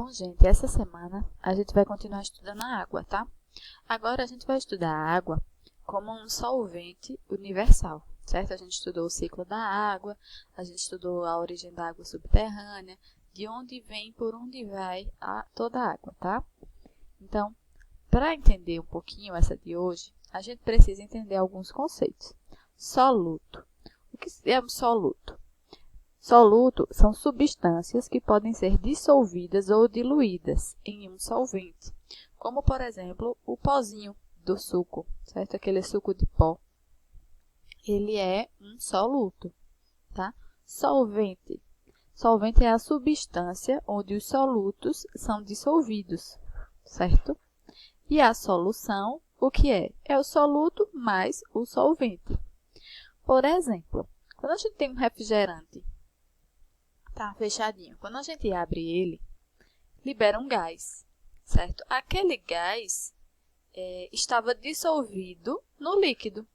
Bom, gente, essa semana a gente vai continuar estudando a água, tá? Agora a gente vai estudar a água como um solvente universal, certo? A gente estudou o ciclo da água, a gente estudou a origem da água subterrânea, de onde vem e por onde vai toda a água, tá? Então, para entender um pouquinho essa de hoje, a gente precisa entender alguns conceitos. Soluto. O que é um soluto? Soluto são substâncias que podem ser dissolvidas ou diluídas em um solvente, como, por exemplo, o pozinho do suco, certo? Aquele suco de pó. Ele é um soluto, tá? Solvente. Solvente é a substância onde os solutos são dissolvidos, certo? E a solução, o que é? É o soluto mais o solvente. Por exemplo, quando a gente tem um refrigerante, tá fechadinho. Quando a gente abre ele, libera um gás, certo? Aquele gás estava dissolvido no líquido,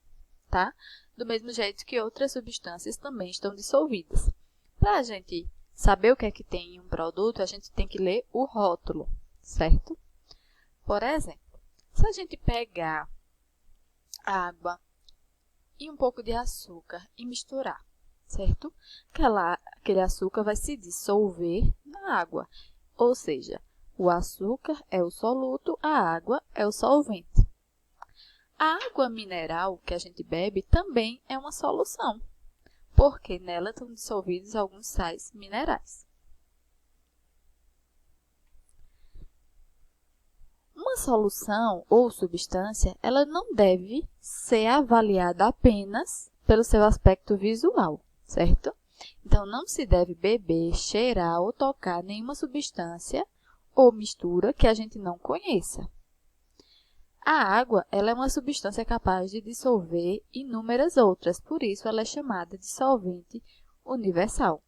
tá? Do mesmo jeito que outras substâncias também estão dissolvidas. Para a gente saber o que é que tem em um produto, a gente tem que ler o rótulo, certo? Por exemplo, se a gente pegar água e um pouco de açúcar e misturar, certo? Aquele açúcar vai se dissolver na água, ou seja, o açúcar é o soluto, a água é o solvente. A água mineral que a gente bebe também é uma solução, porque nela estão dissolvidos alguns sais minerais. Uma solução ou substância, ela não deve ser avaliada apenas pelo seu aspecto visual, certo? Então, não se deve beber, cheirar ou tocar nenhuma substância ou mistura que a gente não conheça. A água, ela é uma substância capaz de dissolver inúmeras outras, por isso ela é chamada de solvente universal,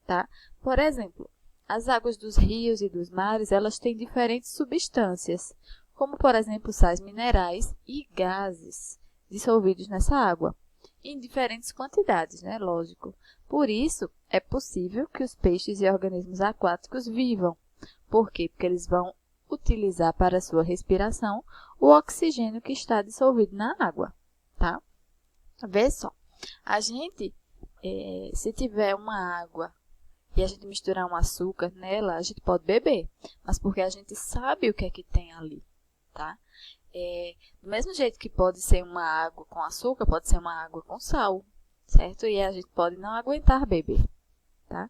tá? Por exemplo, as águas dos rios e dos mares, elas têm diferentes substâncias, como, por exemplo, sais minerais e gases dissolvidos nessa água, em diferentes quantidades, né? Lógico. Por isso, é possível que os peixes e organismos aquáticos vivam. Por quê? Porque eles vão utilizar para sua respiração o oxigênio que está dissolvido na água, tá? Vê só, a gente, se tiver uma água e a gente misturar um açúcar nela, a gente pode beber, mas porque a gente sabe o que é que tem ali, tá? Do mesmo jeito que pode ser uma água com açúcar, pode ser uma água com sal, certo? E a gente pode não aguentar beber, tá?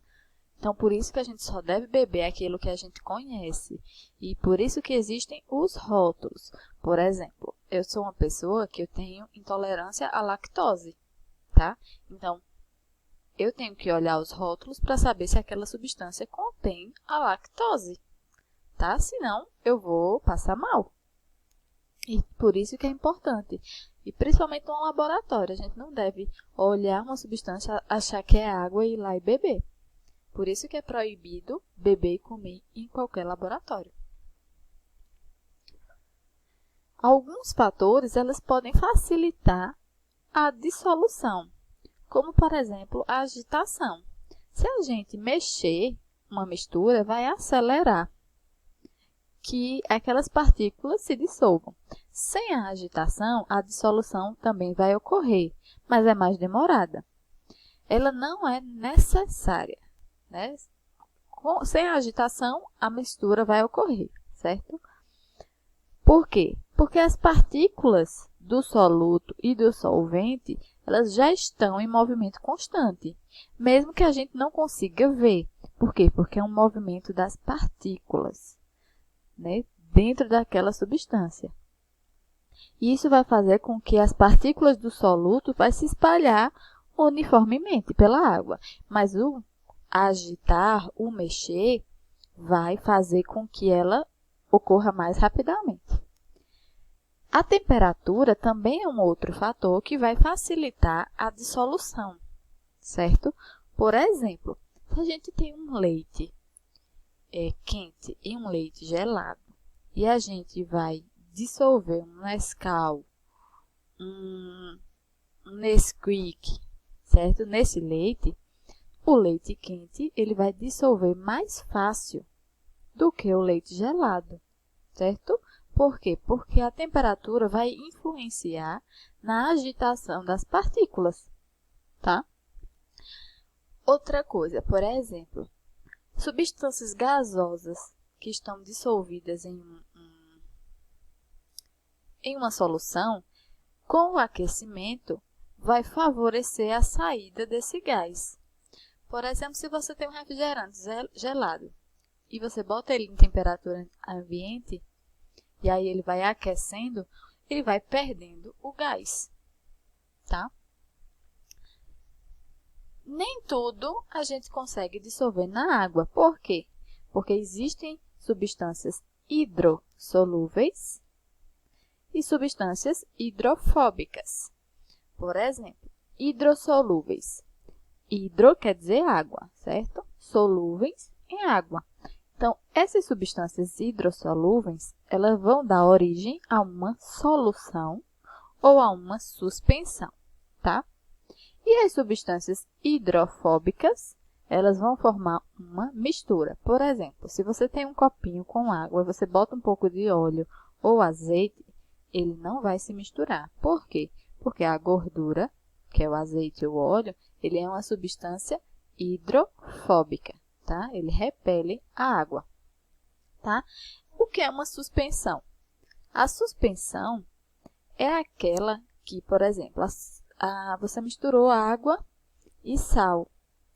Então, por isso que a gente só deve beber aquilo que a gente conhece. E por isso que existem os rótulos. Por exemplo, eu sou uma pessoa que eu tenho intolerância à lactose, tá? Então, eu tenho que olhar os rótulos para saber se aquela substância contém a lactose, tá? Senão, eu vou passar mal. E por isso que é importante. E principalmente no laboratório, a gente não deve olhar uma substância, achar que é água e ir lá e beber. Por isso que é proibido beber e comer em qualquer laboratório. Alguns fatores elas podem facilitar a dissolução, como, por exemplo, a agitação. Se a gente mexer uma mistura, vai acelerar que aquelas partículas se dissolvam. Sem a agitação, a dissolução também vai ocorrer, mas é mais demorada. Ela não é necessária, né? Sem a agitação, a mistura vai ocorrer, certo? Por quê? Porque as partículas do soluto e do solvente, elas já estão em movimento constante, mesmo que a gente não consiga ver. Por quê? Porque é um movimento das partículas, né, dentro daquela substância. E isso vai fazer com que as partículas do soluto vai se espalhar uniformemente pela água. Mas o agitar, o mexer, vai fazer com que ela ocorra mais rapidamente. A temperatura também é um outro fator que vai facilitar a dissolução, certo? Por exemplo, se a gente tem um leite quente e um leite gelado, e a gente vai dissolver um Nescau, um Nesquik, certo? Nesse leite, o leite quente ele vai dissolver mais fácil do que o leite gelado, certo? Por quê? Porque a temperatura vai influenciar na agitação das partículas, tá? Outra coisa, por exemplo, substâncias gasosas que estão dissolvidas em uma solução, com o aquecimento, vai favorecer a saída desse gás. Por exemplo, se você tem um refrigerante gelado e você bota ele em temperatura ambiente, e aí ele vai aquecendo, ele vai perdendo o gás, tá? Nem tudo a gente consegue dissolver na água. Por quê? Porque existem substâncias hidrossolúveis e substâncias hidrofóbicas. Por exemplo, hidrossolúveis. Hidro quer dizer água, certo? Solúveis em água. Então, essas substâncias hidrossolúveis, elas vão dar origem a uma solução ou a uma suspensão, tá? E as substâncias hidrofóbicas, elas vão formar uma mistura. Por exemplo, se você tem um copinho com água e você bota um pouco de óleo ou azeite, ele não vai se misturar. Por quê? Porque a gordura, que é o azeite ou o óleo, ele é uma substância hidrofóbica, tá? Ele repele a água, tá? O que é uma suspensão? A suspensão é aquela que, por exemplo, você misturou água e sal,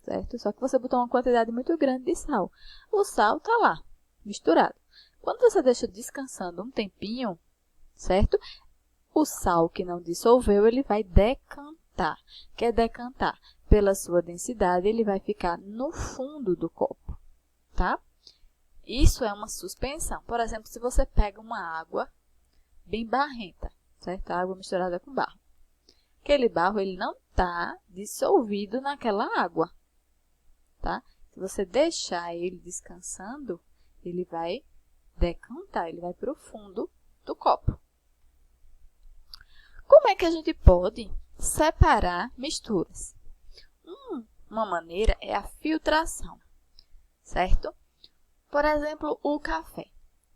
certo? Só que você botou uma quantidade muito grande de sal. O sal está lá, misturado. Quando você deixa descansando um tempinho, certo? O sal que não dissolveu, ele vai decantar. Quer decantar? Pela sua densidade, ele vai ficar no fundo do copo, tá? Isso é uma suspensão. Por exemplo, se você pega uma água bem barrenta, certo? Água misturada com barro. Aquele barro, ele não está dissolvido naquela água, tá? Se você deixar ele descansando, ele vai decantar, ele vai para o fundo do copo. Como é que a gente pode separar misturas? Uma maneira é a filtração, certo? Por exemplo, o café.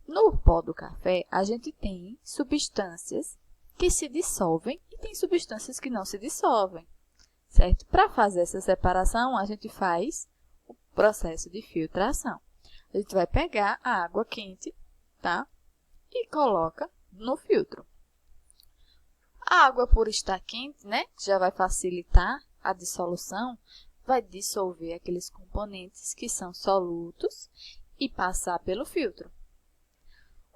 No pó do café, a gente tem substâncias que se dissolvem e tem substâncias que não se dissolvem, certo? Para fazer essa separação, a gente faz o processo de filtração. A gente vai pegar a água quente, tá? E coloca no filtro. A água, por estar quente, né, já vai facilitar a dissolução, vai dissolver aqueles componentes que são solutos e passar pelo filtro.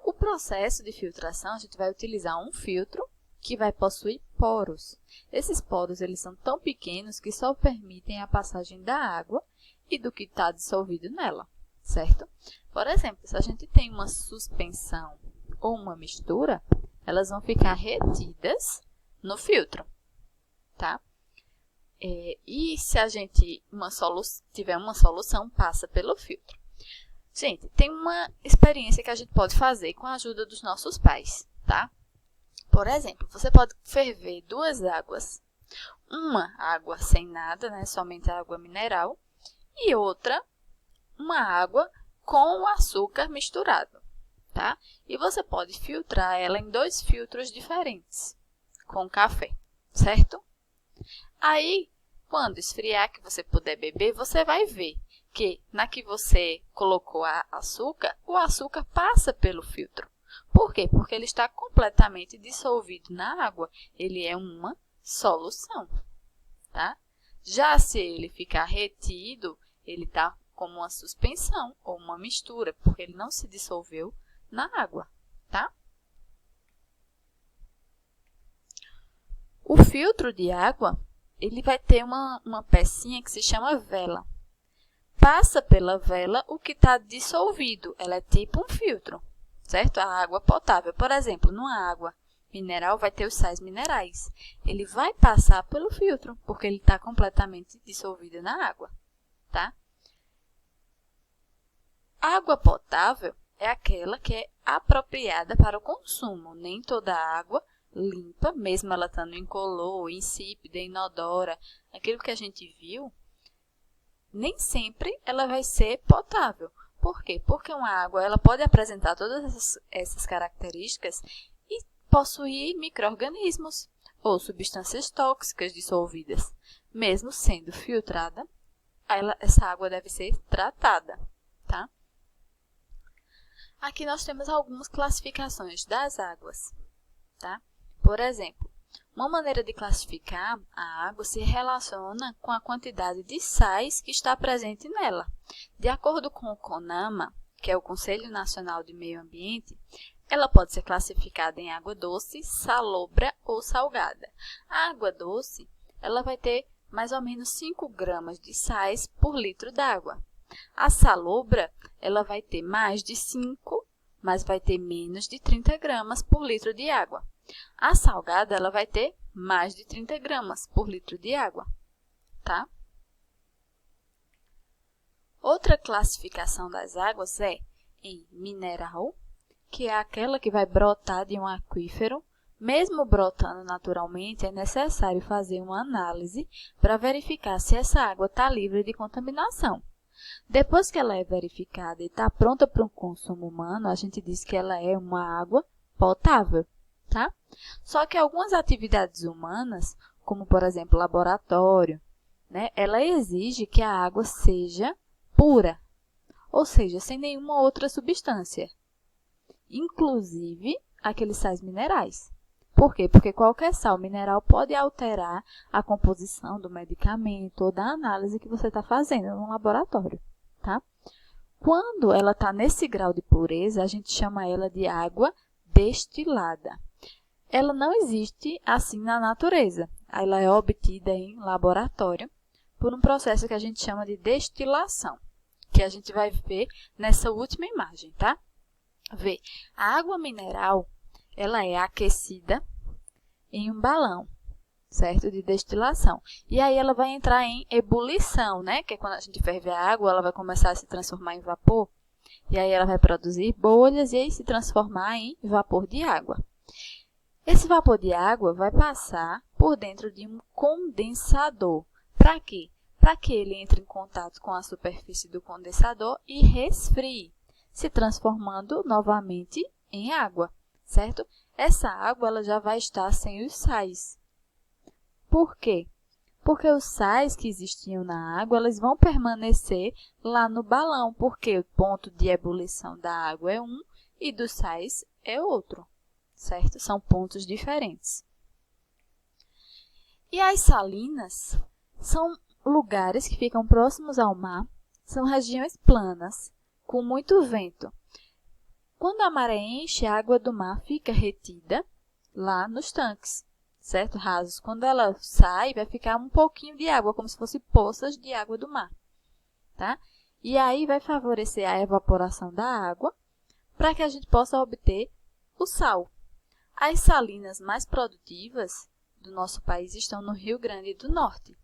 O processo de filtração, a gente vai utilizar um filtro que vai possuir poros. Esses poros, eles são tão pequenos que só permitem a passagem da água e do que está dissolvido nela, certo? Por exemplo, se a gente tem uma suspensão ou uma mistura, elas vão ficar retidas no filtro, tá? E se a gente tiver uma solução, passa pelo filtro. Gente, tem uma experiência que a gente pode fazer com a ajuda dos nossos pais, tá? Por exemplo, você pode ferver 2 águas. Uma água sem nada, né? Somente a água mineral. E outra, uma água com açúcar misturado, tá? E você pode filtrar ela em 2 filtros diferentes, com café, certo? Aí, quando esfriar, que você puder beber, você vai ver que na que você colocou açúcar, o açúcar passa pelo filtro. Por quê? Porque ele está completamente dissolvido na água. Ele é uma solução, tá? Já se ele ficar retido, ele está como uma suspensão ou uma mistura, porque ele não se dissolveu na água, tá? O filtro de água, ele vai ter uma pecinha que se chama vela. Passa pela vela o que está dissolvido. Ela é tipo um filtro, certo? A água potável. Por exemplo, numa água mineral vai ter os sais minerais. Ele vai passar pelo filtro, porque ele está completamente dissolvido na água, tá? A água potável é aquela que é apropriada para o consumo. Nem toda água limpa, mesmo ela estando incolor, insípida, inodora, aquilo que a gente viu, nem sempre ela vai ser potável. Por quê? Porque uma água ela pode apresentar todas essas características e possuir micro-organismos ou substâncias tóxicas dissolvidas. Mesmo sendo filtrada, essa água deve ser tratada, tá? Aqui nós temos algumas classificações das águas, tá? Por exemplo, uma maneira de classificar a água se relaciona com a quantidade de sais que está presente nela. De acordo com o CONAMA, que é o Conselho Nacional de Meio Ambiente, ela pode ser classificada em água doce, salobra ou salgada. A água doce, ela vai ter mais ou menos 5 gramas de sais por litro d'água. A salobra, ela vai ter mais de 5, mas vai ter menos de 30 gramas por litro de água. A salgada, ela vai ter mais de 30 gramas por litro de água, tá? Outra classificação das águas é em mineral, que é aquela que vai brotar de um aquífero. Mesmo brotando naturalmente, é necessário fazer uma análise para verificar se essa água está livre de contaminação. Depois que ela é verificada e está pronta para o consumo humano, a gente diz que ela é uma água potável, tá? Só que algumas atividades humanas, como por exemplo laboratório, né, ela exige que a água seja pura, ou seja, sem nenhuma outra substância, inclusive aqueles sais minerais. Por quê? Porque qualquer sal mineral pode alterar a composição do medicamento ou da análise que você está fazendo no laboratório, tá? Quando ela está nesse grau de pureza, a gente chama ela de água destilada. Ela não existe assim na natureza. Ela é obtida em laboratório por um processo que a gente chama de destilação, que a gente vai ver nessa última imagem, tá? Vê, a água mineral, ela é aquecida em um balão, certo? De destilação. E aí ela vai entrar em ebulição, né? Que é quando a gente ferve a água, ela vai começar a se transformar em vapor. E aí ela vai produzir bolhas e aí se transformar em vapor de água. Esse vapor de água vai passar por dentro de um condensador. Para quê? Para que ele entre em contato com a superfície do condensador e resfrie, se transformando novamente em água, certo? Essa água ela já vai estar sem os sais. Por quê? Porque os sais que existiam na água, eles vão permanecer lá no balão, porque o ponto de ebulição da água é um e dos sais é outro, certo? São pontos diferentes. E as salinas são lugares que ficam próximos ao mar, são regiões planas, com muito vento. Quando a maré enche, a água do mar fica retida lá nos tanques, certo? Rasos. Quando ela sai, vai ficar um pouquinho de água, como se fosse poças de água do mar, tá? E aí vai favorecer a evaporação da água para que a gente possa obter o sal. As salinas mais produtivas do nosso país estão no Rio Grande do Norte,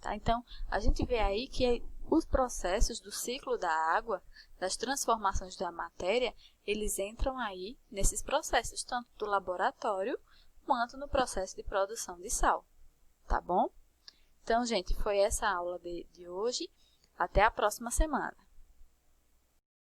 tá? Então, a gente vê aí que os processos do ciclo da água, das transformações da matéria, eles entram aí nesses processos, tanto do laboratório quanto no processo de produção de sal, tá bom? Então, gente, foi essa a aula de hoje. Até a próxima semana.